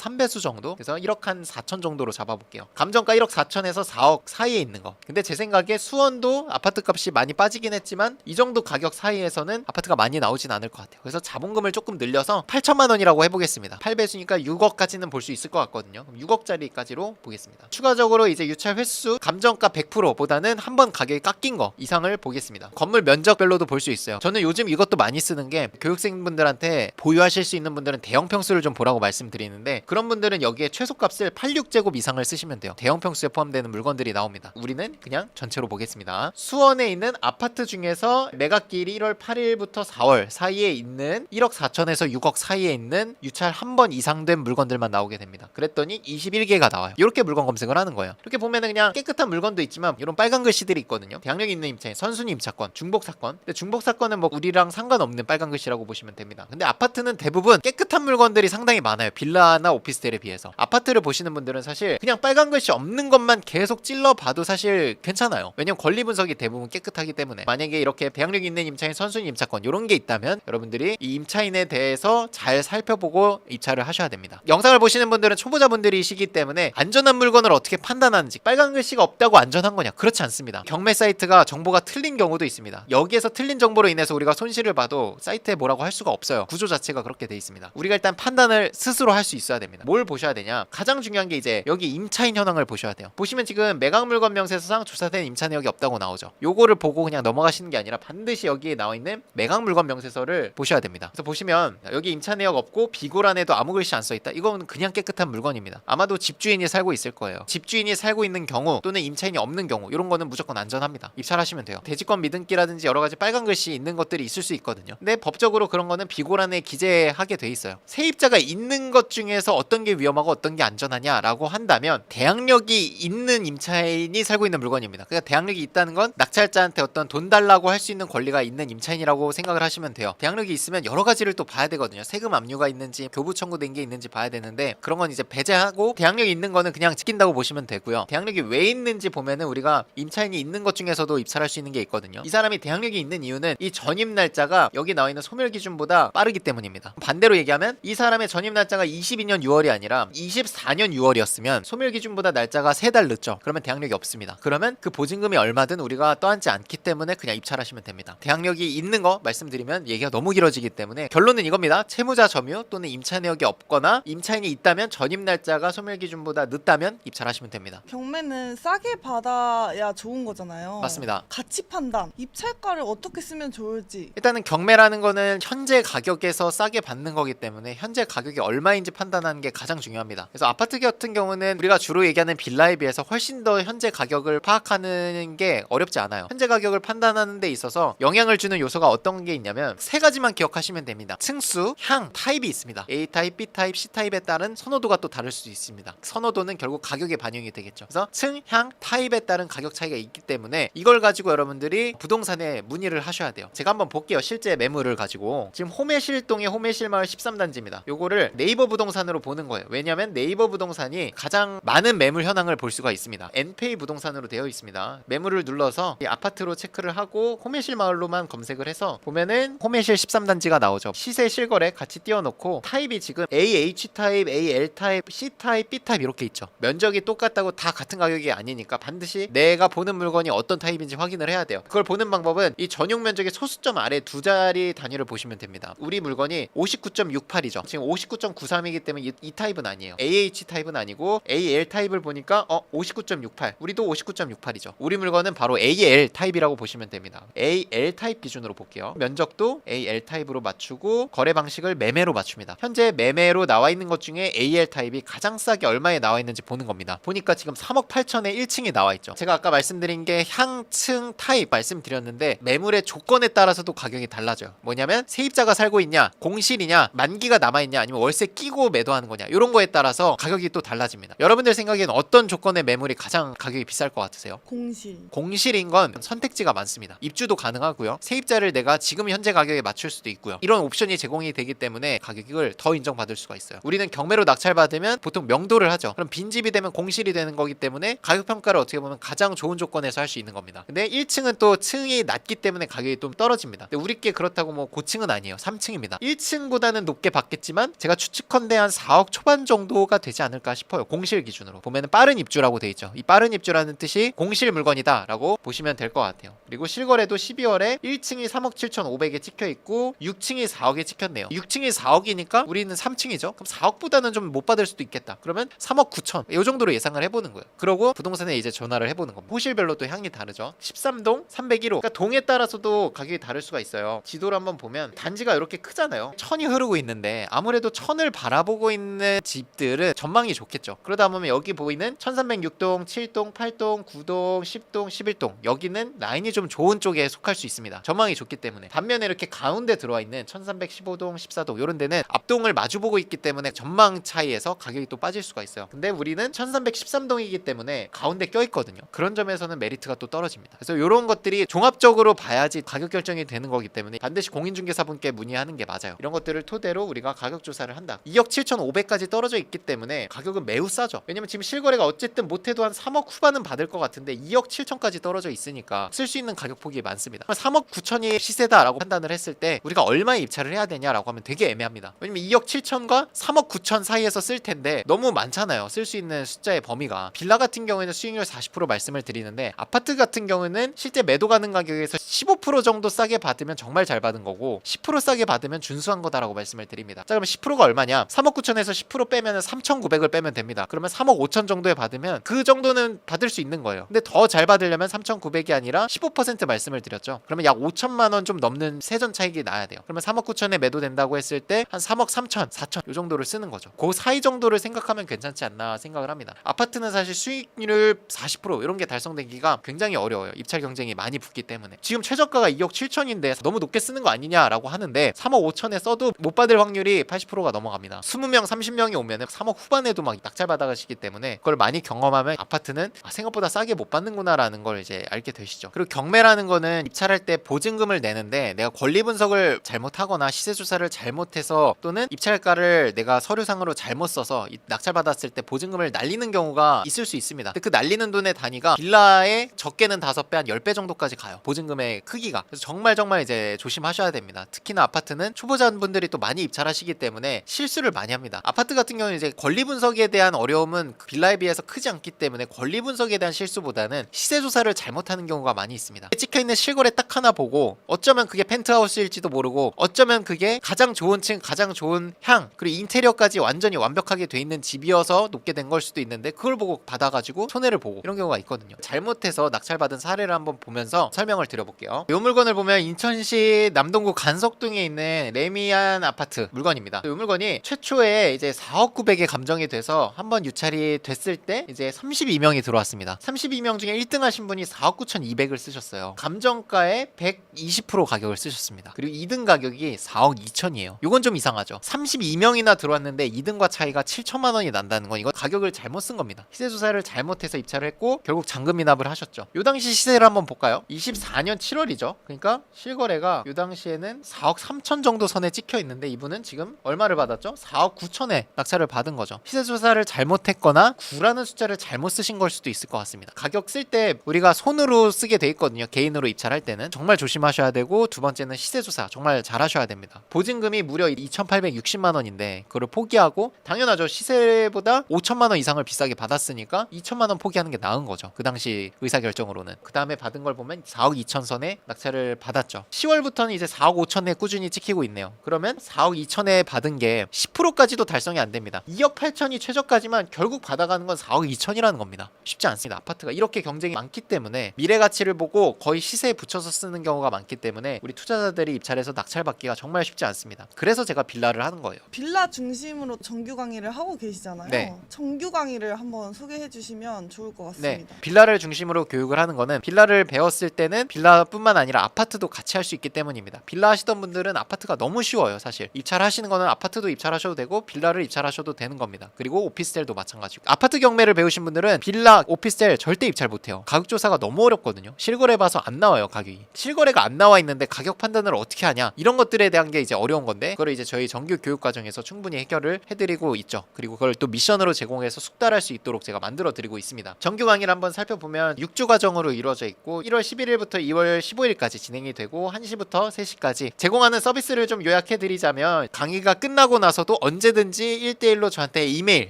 3배수 정도? 그래서 1억 한 4천 정도로 잡아볼게요. 감정가 1억 4천에서 4억 사이에 있는 거. 근데 제 생각에 수원도 아파트 값이 많이 빠지긴 했지만 이 정도 가격 사이에서는 아파트가 많이 나오진 않을 것 같아요. 그래서 자본금을 조금 늘려서 8천만 원이라고 해보겠습니다. 8배수니까 6억까지는 볼 수 있을 것 같거든요. 그럼 6억짜리까지로 보겠습니다. 추가적으로 이제 유찰 횟수 감정가 100%보다는 한 번 가격이 깎인 거 이상을 보겠습니다. 건물 면적별로도 볼 수 있어요. 저는 요즘 이것도 많이 쓰는 게 교육생분들한테 보유하실 수 있는 분들은 대형 평수를 좀 보라고 말씀드리는데 그런 분들은 여기에 최소값을 86제곱 이상을 쓰시면 돼요. 대형 평수에 포함되는 물건들이 나옵니다. 우리는 그냥 전체로 보겠습니다. 수원에 있는 아파트 중에서 매각기일이 1월 8일부터 4월 사이에 있는 1억 4천에서 6억 사이에 있는 유찰 한 번 이상 된 물건들만 나오게 됩니다. 그랬더니 21개가 나와요. 이렇게 물건 검색을 하는 거예요. 이렇게 보면은 그냥 깨끗한 물건도 있지만 이런 빨간 글씨들이 있거든요. 대학력 있는 임차인, 선순위 임차권, 중복 사건. 근데 중복 사건은 뭐 우리랑 상관없는 빨간 글씨라고 보시면 됩니다. 근데 아파트는 대부분 깨끗한 물건들이 상당히 많아요. 빌라나 오피스텔에 비해서. 아파트를 보시는 분들은 사실 그냥 빨간 글씨 없는 것만 계속 찔러봐도 사실 괜찮아요. 왜냐면 권리 분석이 대부분 깨끗하기 때문에. 만약에 이렇게 대학력 있는 임차인, 선순위 임차권 이런 게 있다면 여러분들이 이 임차인에 대해서 잘 살펴보고 입찰을 하셔야 됩니다. 영상을 보시는 분들은 초보자분들이시기 때문에 안전한 물건을 어떻게 판단하는지, 빨간 글씨가 없다고 안전한 거냐? 그렇지 않습니다. 경매 사이트가 정보가 틀린 경우도 있습니다. 여기에서 틀린 정보로 인해서 우리가 손실을 봐도 사이트에 뭐라고 할 수가 없어요. 구조 자체가 그렇게 돼 있습니다. 우리가 일단 판단을 스스로 할 수 있어야 됩니다. 뭘 보셔야 되냐? 가장 중요한 게 이제 여기 임차인 현황을 보셔야 돼요. 보시면 지금 매각 물건 명세서상 조사된 임차 내역이 없다고 나오죠. 요거를 보고 그냥 넘어가시는 게 아니라 반드시 여기에 나와 있는 매각 물건 명세서를 보셔야 됩니다. 그래서 보시면 여기 임차 내역 없고 비고란에도 아무 글씨 안 써 있다. 이건 그냥 깨끗한 물건입니다. 아마도 집주인이 살고 있을 거예요. 집주인이 살고 있는 경우 또는 임차인이 없는 경우 이런 거는 무조건 안전합니다. 입찰하시면 돼요. 대지권 미등기라든지 여러 가지 빨간 글씨 있는 것들이 있을 수 있거든요. 근데 법적으로 그런 거는 비고란에 기재하게 돼 있어요. 세입자가 있는 것 중에서 어떤 게 위험하고 어떤 게 안전하냐라고 한다면 대항력이 있는 임차인이 살고 있는 물건입니다. 그러니까 대항력이 있다는 건 낙찰자한테 어떤 돈 달라고 할 수 있는 권리가 있는 임차인이라고 생각을 하시면 돼요. 대항력이 있으면 여러 가지를 또 봐야 되거든요. 세금 압류가 있는지 교부 청구된 게 있는지 봐야 되는데 그런 건 이제 배제하고 대항력이 있는 거는 그냥 지킨다고 보시면 되고요. 대항력이 왜 있는지 보면은 우리가 임차인이 있는 것 중에서도 입찰할 수 있는 게 있거든요. 이 사람이 대항력이 있는 이유는 이 전입 날짜가 여기 나와 있는 소멸 기준보다 빠르기 때문입니다. 반대로 얘기하면 이 사람의 전입 날짜가 22년 6월이 아니라 24년 6월이었으면 소멸 기준보다 날짜가 3달 늦죠. 그러면 대항력이 없습니다. 그러면 그 보증금이 얼마든 우리가 떠안지 않기 때문에 그냥 입찰하시면 됩니다. 대항력이 있는 거 말씀드리면 얘기가 너무 길어지기 때문에 결론은 이겁니다. 채무자 점유 또는 임차 내역이 없거나 임차인이 있다면 전입 날짜가 소멸 기준보다 늦다면 입찰하시면 됩니다. 경매는 싸게 받아야 좋은 거잖아요. 맞습니다. 가치 판단, 입찰가를 어떻게 쓰면 좋을지. 일단은 경매라는 거는 현재 가격에서 싸게 받는 거기 때문에 현재 가격이 얼마인지 판단하는 게 가장 중요합니다. 그래서 아파트 같은 경우는 우리가 주로 얘기하는 빌라에 비해서 훨씬 더 현재 가격을 파악하는 게 어렵지 않아요. 현재 가격을 판단하는 데 있어서 영향을 주는 요소가 어떤 게 있냐면 세 가지만 기억하시면 됩니다. 층수, 향, 타입이 있습니다. A타입, B타입, C타입에 따른 선호도가 또 다를 수 있습니다. 선호도는 결국 가격에 반영이 되겠죠. 그래서 층, 향, 타입에 따른 가격 차이가 있기 때문에 이걸 가지고 여러분들이 부동산에 문의를 하셔야 돼요. 제가 한번 볼게요. 실제 매물을 가지고 지금 호매실동의 호매실마을 13단지입니다. 요거를 네이버 부동산으로 보는 거예요. 왜냐면 네이버 부동산이 가장 많은 매물 현황을 볼 수가 있습니다. 엔페이 부동산으로 되어 있습니다. 매물을 눌러서 이 아파트로 체크를 하고 호매실마을로만 검색을 해서 보면은 호매실 13단지가 나오죠. 시세 실거래 같이 띄워놓고 타입이 지금 AH타입, AL타입, C타입, B타입 이렇게 있죠. 면적이 똑같다고 다 같은 가격이 아니니까 반드시 내가 보는 물건이 어떤 타입인지 확인을 해야 돼요. 그걸 보는 방법은 이 전용 면적의 소수점 아래 두 자리 단위를 보시면 됩니다. 우리 물건이 59.68이죠. 지금 59.93이기 때문에 이 타입은 아니에요. AH 타입은 아니고 AL 타입을 보니까 59.68. 우리도 59.68이죠. 우리 물건은 바로 AL 타입이라고 보시면 됩니다. AL 타입 기준으로 볼게요. 면적도 AL 타입으로 맞추고 거래 방식을 매매로 맞춥니다. 현재 매매로 나와 있는 것 중에 AL 타입이 가장 싸게 얼마에 나와 있는지 보는 겁니다. 보니까 지금 3억 8천에 1층이 나와 있죠. 제가 아까 말씀드린 게 향층 타입 말씀드렸는데 매물의 조건에 따라서도 가격이 달라져요. 뭐냐면 세입자가 살고 있냐, 공실이냐, 만기가 남아있냐, 아니면 월세 끼고 매도하는 거냐 이런 거에 따라서 가격이 또 달라집니다. 여러분들 생각에는 어떤 조건의 매물이 가장 가격이 비쌀 것 같으세요? 공실. 공실인 건 선택지가 많습니다. 입주도 가능하고요. 있고요. 세입자를 내가 지금 현재 가격에 맞출 수도 있고요. 이런 옵션이 제공이 되기 때문에 가격을 더 인정받을 수가 있어요. 우리는 경매로 낙찰받으면 보통 명도를 하죠. 그럼 빈집이 되면 공실이 되는 거기 때문에 가격 평가를 어떻게 보면 가장 좋은 조건에서 할 수 있는 겁니다. 근데 1층은 또 층이 낮기 때문에 가격이 좀 떨어집니다. 근데 우리께 그렇다고 뭐 고층은 아니에요. 3층입니다. 1층보다는 높게 받겠지만 제가 추측컨대 한 4억 초반 정도가 되지 않을까 싶어요. 공실 기준으로 보면은 빠른 입주라고 돼 있죠. 이 빠른 입주라는 뜻이 공실 물건이다 라고 보시면 될 것 같아요. 그리고 실거래도 12월에 1층이 3억 7,500에 찍혀 있고 6층이 4억에 찍혔네요. 6층이 4억이니까 우리는 3층이죠. 그럼 4억보다는 좀 못 받을 수도 있겠다. 그러면 3억 9천 이 정도로 예상을 해보는 거예요. 그러고 부동산에 이제 전화를 해보는 겁니다. 호실별로 또 향이 다르죠. 13동 301호. 그러니까 동에 따라서도 가격이 다를 수가 있어요. 지도를 한번 보면 단지가 이렇게 크잖아요. 천이 흐르고 있는데 아무래도 천을 바라보고 있는 집들은 전망이 좋겠죠. 그러다 보면 여기 보이는 1306동, 7동, 8동, 9동, 10동, 11동 여기는 라인이 좀 좋은 쪽에 속할 수 있습니다. 전망이 좋기 때문에. 반면에 이렇게 가운데 들어와 있는 1315동, 14동 이런 데는 앞동을 마주보고 있기 때문에 전망 차이에서 가격이 또 빠질 수가 있어요. 근데 우리는 1313동이기 때문에 가운데 껴있거든요. 그런 점에서는 메리트가 또 떨어집니다. 그래서 이런 것들이 종합적으로 봐야지 가격 결정이 되는 거기 때문에 반드시 공인중개사분께 문의하는 게 맞아요. 이런 것들을 토대로 우리가 가격 조사를 한다. 2억 7,500까지 떨어져 있기 때문에 가격은 매우 싸죠. 왜냐면 지금 실거래가 어쨌든 못해도 한 3억 후반은 받을 것 같은데 2억 7천까지 떨어져 있으니까 쓸 수 있는 가격 폭이 많습니다. 3억 9천이 시세다라고 판단을 했을 때 우리가 얼마에 입찰을 해야 되냐라고 하면 되게 애매합니다. 왜냐면 2억 7천과 3억 9천 사이에서 쓸 텐데 너무 많잖아요. 쓸 수 있는 숫자의 범위가. 빌라 같은 경우에는 수익률 40% 말씀을 드리는데 아파트 같은 경우는 실제 매도 가는 가격에서 15% 정도 싸게 받으면 정말 잘 받은 거고 10% 싸게 받으면 준수한 거다라고 말씀을 드립니다. 자, 그럼 10%가 얼마냐? 3억 9천에서 10% 빼면 3,900을 빼면 됩니다. 그러면 3억 5천 정도에 받으면 그 정도는 받을 수 있는 거예요. 근데 더 잘 받으려면 3,900이 아니라 15% 말씀을 드렸죠. 그러면 약 5천만 원 좀 넘는 세전 차익이 나야 돼요. 그러면 3억 9천에 매도된다고 했을 때 한 3억 3천, 4천 이 정도를 쓰는 거죠. 그 사이 정도를 생각하면 괜찮지 않나 생각을 합니다. 아파트는 사실 수익률 40% 이런 게 달성되기가 굉장히 어려워요. 입찰 경쟁이 많이 붙기 때문에. 지금 최저가가 2억 7천인데 너무 높게 쓰는 거 아니냐라고 하는데 3억 5천에 써도 못 받을 확률이 80%가 넘어갑니다. 20명, 30명이 오면은 3억 후반에도 막 낙찰 받아가시기 때문에 그걸 많이 경험하면 아파트는 생각보다 싸게 못 받는구나라는 걸 이제 알게 되시죠. 그리고 경매라는 거는 입찰할 때 보증금을 내는데 내가 권리 분석을 잘못하거나 시세 조사를 잘못해서 또는 입찰가를 내가 서류상으로 잘못 써서 낙찰 받았을 때 보증금을 날리는 경우가 있을 수 있습니다. 근데 그 날리는 돈의 단위가 빌라의 적게는 5배 한 10배 정도까지 가요. 보증금의 크기가. 그래서 정말 이제 조심하셔야 됩니다. 특히나 아파트는 초보자분들이 또 많이 입찰하시기 때문에 실수를 많이 합니다. 아파트 같은 경우는 이제 권리 분석에 대한 어려움은 빌라에 비해서 크지 않기 때문에 권리 분석에 대한 실수보다는 시세 조사를 잘못하는 경우가 많이 있습니다. 찍혀있는 실거래 딱 하나 보고 어쩌면 그게 펜트하우스일지도 모르고 어쩌면 그게 가장 좋은 층, 가장 좋은 향 그리고 인테리어까지 완전히 완벽하게 돼 있는 집이어서 높게 된 걸 수도 있는데 그걸 보고 받아가지고 손해를 보고 이런 경우가 있거든요. 잘못해서 낙찰받은 사례를 한번 보면서 설명을 드려볼게요. 이 물건을 보면 인천시 남동구 간석동에 있는 레미안 아파트 물건입니다. 이 물건이 최초에 이제 4억 9백에 감정이 돼서 한번 유찰이 됐을 때 이제 32명이 들어왔습니다. 32명 중에 1등 하신 분이 4억 9,200을 쓰셨어요. 감정가의 120% 가격을 쓰셨습니다. 그리고 2등 가격이 4억 2천이에요. 이건 좀 이상하죠. 32명이나 들어왔는데 2등과 차이가 7천만 원이 난다는 건 이건 가격을 잘못 쓴 겁니다. 시세 조사를 잘못해서 입찰을 했고 결국 잔금 미납을 하셨죠. 요 당시 시세를 한번 볼까요? 24년 7월이죠. 그러니까 실거래가 요 당시에는 4억 3천 정도 선에 찍혀 있는데 이분은 지금 얼마를 받았죠? 4억 9천에 낙찰을 받은 거죠. 시세 조사를 잘못했거나 9라는 숫자를 잘못 쓰신 걸 수도 있을 것 같습니다. 가격 쓸 때 우리가 손으로 쓰게 돼 있거든요. 개인으로 입찰할 때는 정말 조심하셔야 되고 두 번째는 시세 조사 정말 잘 하셔야 됩니다. 보증금이 무려 2,860만 원인데 그걸 포기하고 당연하죠. 시세보다 5천만 원 이상을 비싸게 받았으니까 2천만 원 포기하는 게 나은 거죠. 그 당시 의사결정으로는. 그 다음에 받은 걸 보면 4억 2천 선에 낙찰을 받았죠. 10월부터는 이제 4억 5천에 꾸준히 찍히고 있네요. 그러면 4억 2천에 받은 게 10%까지도 달성이 안 됩니다. 2억 8천이 최저가지만 결국 받아가는 건 4억 2천이라는 겁니다. 쉽지 않습니다. 아파트가 이렇게 경쟁이 많기 때문에 미래 가치를 보고 거의 시세에 붙여서 쓰는 경우가 많기 때문에 우리 투자자들이 입찰해서 낙찰받기가 정말 쉽지 않습니다. 그래서 제가 빌라를 하는 거예요. 빌라 중심으로 정규 강의를 하고 계시잖아요. 네. 정규 강의를 한번 소개해 주시면 좋을 것 네, 같습니다. 빌라를 중심으로 교육을 하는 거는 빌라를 배웠을 때는 빌라뿐만 아니라 아파트도 같이 할 수 있기 때문입니다. 빌라 하시던 분들은 아파트가 너무 쉬워요. 사실 입찰하시는 거는 아파트도 입찰하셔도 되고 빌라를 입찰하셔도 되는 겁니다. 그리고 오피스텔도 마찬가지고 아파트 경매를 배우신 분들은 빌라, 오피스텔 절대 입찰 못해요. 가격 조사가 너무 어렵거든요. 실거래 봐서 안 나와요. 가격이 실거래가 안 나와 있는데 가격 판단을 어떻게 하냐, 이런 것들에 대한 게 이제 어려운 건데, 그걸 이제 저희 정규 교육 과정에서 충분히 해결을 해드리고 있죠. 그리고 그걸 또 미션으로 제공해서 숙달할 수 있도록 제가 만들어 드리고 있습니다. 정규 강의를 한번 살펴보면 6주 과정으로 이루어져 있고 1월 11일부터 2월 15일까지 진행이 되고 1시부터 3시까지 제공하는 서비스를 좀 요약해 드리자면, 강의가 끝나고 나서도 언제든지 1대1로 저한테 이메일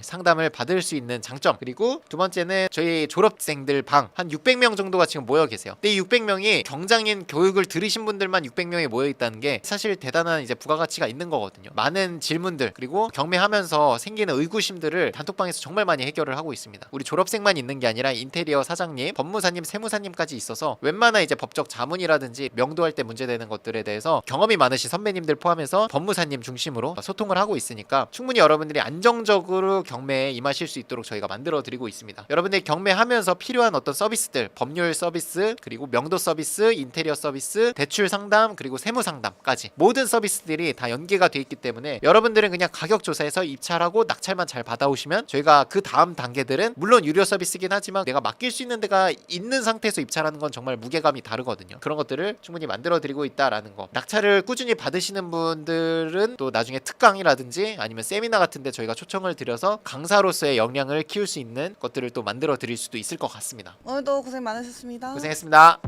상담을 받을 수 있는 장점, 그리고 두 번째는 저희 졸업생들 방 한 600명 정도가 지금 모여 계세요. 근데 이 600명이 경장인 교육을 들으신 분들만 600명이 모여 있다는 게 사실 대단한 이제 부가가치가 있는 거거든요. 많은 질문들 그리고 경매하면서 생기는 의구심들을 단톡방에서 정말 많이 해결을 하고 있습니다. 우리 졸업생만 있는 게 아니라 인테리어 사장님, 법무사님, 세무사님까지 있어서 웬만한 이제 법적 자문이라든지 명도할 때 문제되는 것들에 대해서 경험이 많으신 선배님들 포함해서 법무사님 중심으로 소통을 하고 있으니까 충분히 여러분들이 안정적으로 경매에 임하실 수 있도록 저희가 만들어 드리고 있습니다. 여러분들이 경매하면서 필요한 어떤 서비스들, 법률 서비스, 그리고 명도 서비스, 인테리어 서비스, 대출 상담, 그리고 세무 상담까지 모든 서비스들이 다 연계가 돼 있기 때문에 여러분들은 그냥 가격 조사해서 입찰하고 낙찰만 잘 받아오시면 저희가 그 다음 단계들은 물론 유료 서비스긴 하지만 내가 맡길 수 있는 데가 있는 상태에서 입찰하는 건 정말 무게감이 다르거든요. 그런 것들을 충분히 만들어 드리고 있다라는 거. 낙찰을 꾸준히 받으시는 분들은 또 나중에 특강이라든지 아니면 세미나 같은데 저희가 초청을 드려서 강사로서의 역량을 키울 수 있는 것들을 또 만들어 드릴 수도 있을 것 같습니다. 오늘도 고생 많으셨습니다. 고생했습니다.